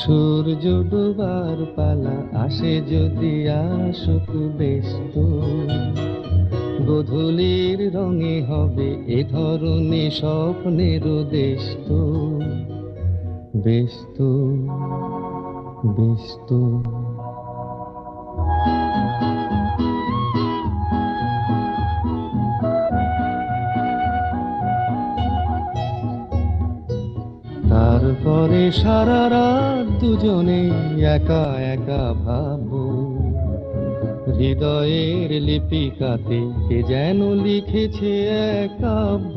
সূর্য ডোবার পালা আসে যদি আসুক বেশ তো, গোধূলির রঙে হবে এ ধরনের স্বপ্নের দেশ তো, বেশ তো, বেশ তো। তারপরে সারা রাত দুজনে একা একা ভাববো, হৃদয়ের লিপিকাতে কে যেন লিখেছে এক কাব্য।